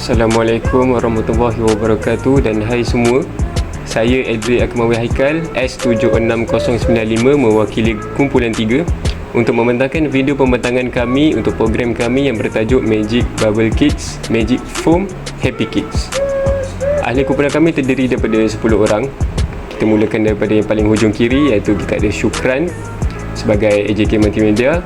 Assalamualaikum warahmatullahi wabarakatuh dan hai semua. Saya Edri Akmawi Haikal S76095 mewakili kumpulan 3 untuk membentangkan video pembentangan kami untuk program kami yang bertajuk Magic Bubble Kids, Magic Foam, Happy Kids. Ahli kumpulan kami terdiri daripada 10 orang. Kita mulakan daripada yang paling hujung kiri, iaitu kita ada Syukran sebagai AJK Multimedia,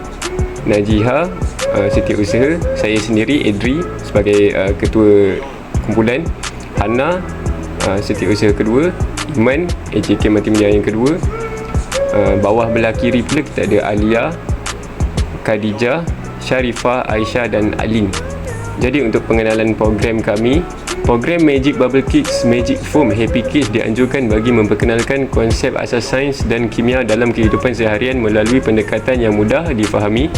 Najiha Setiausaha, saya sendiri Edri sebagai ketua kumpulan, Hana Setiausaha kedua, Iman AJK Multimedia yang kedua. Bawah belah kiri pula kita ada Alia, Khadijah, Sharifah, Aisyah dan Alin. Jadi untuk pengenalan program kami, program Magic Bubble Kids, Magic Foam, Happy Kids dianjurkan bagi memperkenalkan konsep asas sains dan kimia dalam kehidupan seharian melalui pendekatan yang mudah difahami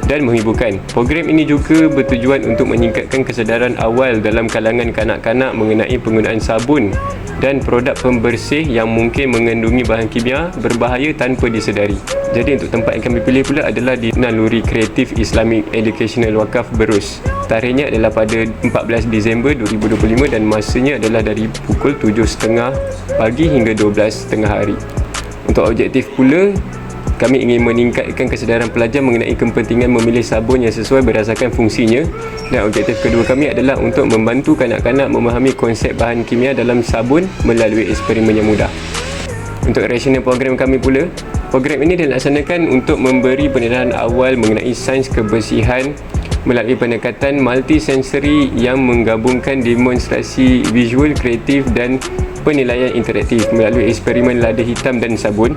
dan menghiburkan. Program ini juga bertujuan untuk meningkatkan kesedaran awal dalam kalangan kanak-kanak mengenai penggunaan sabun dan produk pembersih yang mungkin mengandungi bahan kimia berbahaya tanpa disedari. Jadi untuk tempat yang kami pilih pula adalah di Naluri Kreatif Islamic Educational Wakaf Berus. Tarikhnya adalah pada 14 Disember 2025 dan masanya adalah dari pukul 7.30 pagi hingga 12.30 hari. Untuk objektif pula, kami ingin meningkatkan kesedaran pelajar mengenai kepentingan memilih sabun yang sesuai berdasarkan fungsinya, dan objektif kedua kami adalah untuk membantu kanak-kanak memahami konsep bahan kimia dalam sabun melalui eksperimen yang mudah. Untuk rasional program kami pula, program ini dilaksanakan untuk memberi pendedahan awal mengenai sains kebersihan melalui pendekatan multisensori yang menggabungkan demonstrasi visual, kreatif dan penilaian interaktif melalui eksperimen lada hitam dan sabun.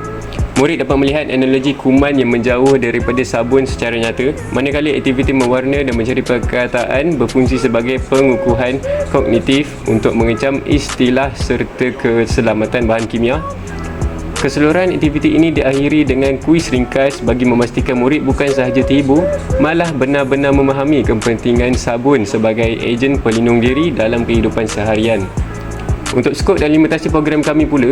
Murid dapat melihat analogi kuman yang menjauh daripada sabun secara nyata, manakala aktiviti mewarna dan mencari perkataan berfungsi sebagai pengukuhan kognitif untuk mengecam istilah serta keselamatan bahan kimia. Keseluruhan aktiviti ini diakhiri dengan kuis ringkas bagi memastikan murid bukan sahaja terhibur, malah benar-benar memahami kepentingan sabun sebagai ejen pelindung diri dalam kehidupan seharian. Untuk skop dan limitasi program kami pula,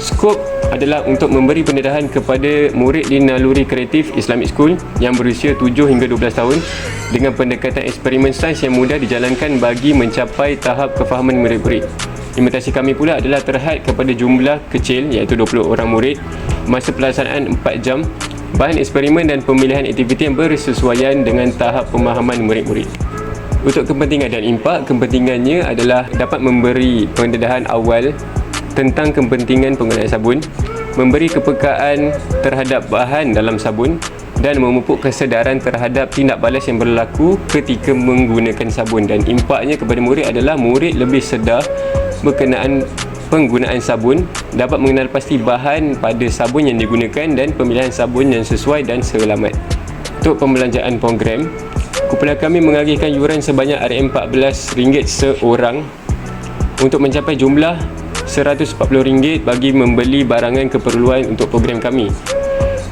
skop adalah untuk memberi pendedahan kepada murid di Naluri Kreatif Islamic School yang berusia 7 hingga 12 tahun dengan pendekatan eksperimen sains yang mudah dijalankan bagi mencapai tahap kefahaman murid-murid. Limitasi kami pula adalah terhad kepada jumlah kecil, iaitu 20 orang murid, masa pelaksanaan 4 jam, bahan eksperimen dan pemilihan aktiviti yang bersesuaian dengan tahap pemahaman murid-murid. Untuk kepentingan dan impak, kepentingannya adalah dapat memberi pendedahan awal tentang kepentingan penggunaan sabun, memberi kepekaan terhadap bahan dalam sabun dan memupuk kesedaran terhadap tindak balas yang berlaku ketika menggunakan sabun. Dan impaknya kepada murid adalah murid lebih sedar berkenaan penggunaan sabun, dapat mengenal pasti bahan pada sabun yang digunakan dan pemilihan sabun yang sesuai dan selamat. Untuk pembelanjaan program, kumpulan kami mengagihkan yuran sebanyak RM14 seorang untuk mencapai jumlah RM140 bagi membeli barangan keperluan untuk program kami.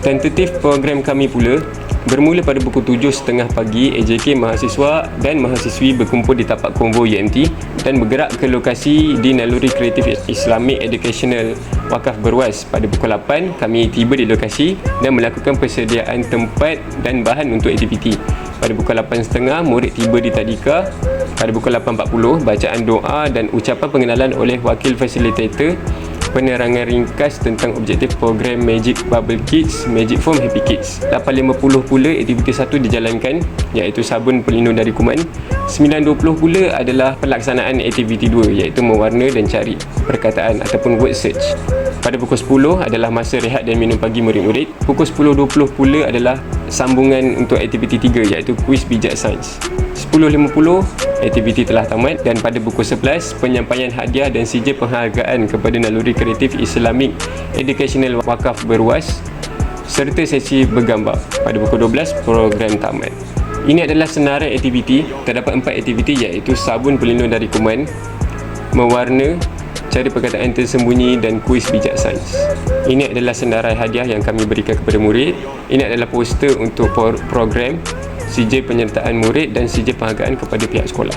Tentatif program kami pula bermula pada pukul 7.30 pagi. AJK mahasiswa dan mahasiswi berkumpul di tapak konvo UMT dan bergerak ke lokasi di Naluri Kreatif Islamic Educational Wakaf Berwas. Pada pukul 8 kami tiba di lokasi dan melakukan persediaan tempat dan bahan untuk aktiviti. Pada pukul 8.30 murid tiba di tadika. Pada pukul 8.40 bacaan doa dan ucapan pengenalan oleh wakil fasilitator, penerangan ringkas tentang objektif program Magic Bubble Kids, Magic Foam, Happy Kids. 8.50 pula aktiviti 1 dijalankan, iaitu sabun pelindung dari kuman. 9.20 pula adalah pelaksanaan aktiviti 2, iaitu mewarna dan cari perkataan ataupun word search. Pada pukul 10 adalah masa rehat dan minum pagi murid-murid. Pukul 10.20 pula adalah sambungan untuk aktiviti 3, iaitu kuis bijak sains. 10.50 aktiviti telah tamat dan pada pukul 11 penyampaian hadiah dan sijil penghargaan kepada Naluri Kreatif Islamic Educational Wakaf Berwas serta sesi bergambar. Pada pukul 12 program tamat. Ini adalah senarai aktiviti. Terdapat 4 aktiviti, iaitu sabun pelindung dari kuman, mewarna, cari perkataan tersembunyi dan kuis bijak sains. Ini adalah senarai hadiah yang kami berikan kepada murid. Ini adalah poster untuk program, sijil penyertaan murid dan sijil penghargaan kepada pihak sekolah.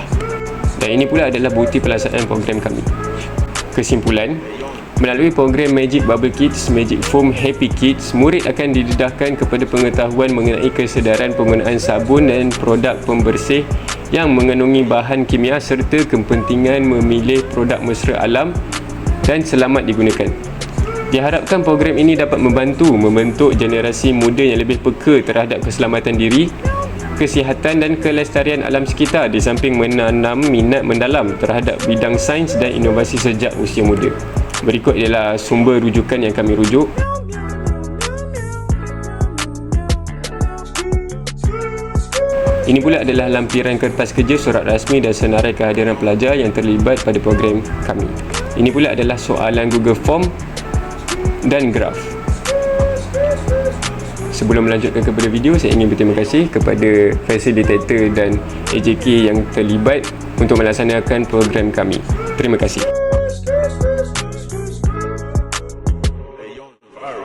Dan ini pula adalah bukti pelaksanaan program kami. Kesimpulan, melalui program Magic Bubble Kids, Magic Foam Happy Kids, murid akan didedahkan kepada pengetahuan mengenai kesedaran penggunaan sabun dan produk pembersih yang mengandungi bahan kimia serta kepentingan memilih produk mesra alam dan selamat digunakan. Diharapkan program ini dapat membantu membentuk generasi muda yang lebih peka terhadap keselamatan diri, kesihatan dan kelestarian alam sekitar di samping menanam minat mendalam terhadap bidang sains dan inovasi sejak usia muda. Berikut ialah sumber rujukan yang kami rujuk. Ini pula adalah lampiran kertas kerja, surat rasmi dan senarai kehadiran pelajar yang terlibat pada program kami. Ini pula adalah soalan Google Form dan graf. Sebelum melanjutkan kepada video, saya ingin berterima kasih kepada Facilitator dan AJK yang terlibat untuk melaksanakan program kami. Terima kasih.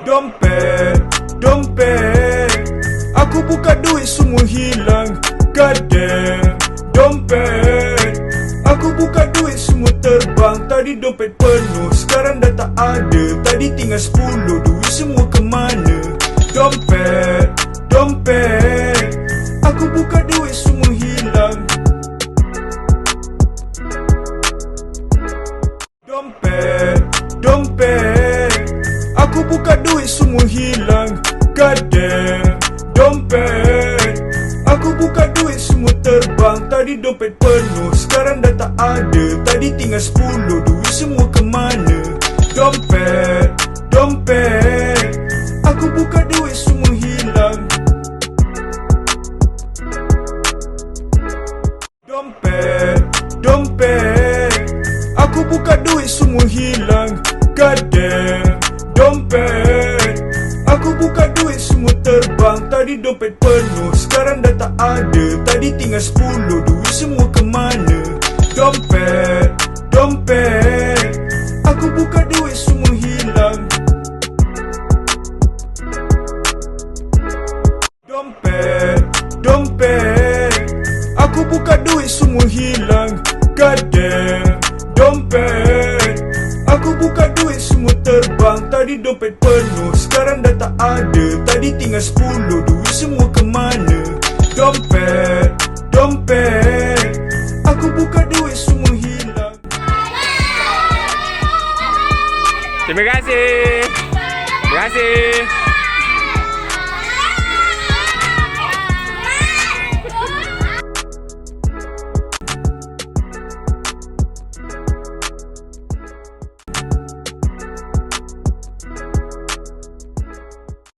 Dompet, dompet, aku buka duit semua hilang. Goddamn, dompet, aku buka duit semua terbang. Tadi dompet penuh, sekarang dah tak ada. Tadi tinggal 10, duit semua ke mana? Dompet, dompet, aku buka duit semua hilang. Dompet, dompet, aku buka duit semua hilang. Goddamn, dompet, aku buka duit semua terbang. Tadi dompet penuh, sekarang dah tak ada. Tadi tinggal 10, duit semua ke mana? Dompet, dompet, aku buka duit semua hilang. Dompet, dompet, aku buka duit semua hilang. Goddamn, dompet, aku buka duit semua terbang. Tadi dompet penuh, sekarang dah tak ada. Tadi tinggal 10, duit semua ke mana? Dompet, dompet, aku buka duit semua hilang. Dompet, dompet, aku buka duit semua hilang. Goddamn, dompet, aku buka duit semua terbang. Tadi dompet penuh, sekarang dah tak ada. Tadi tinggal 10, duit semua ke mana?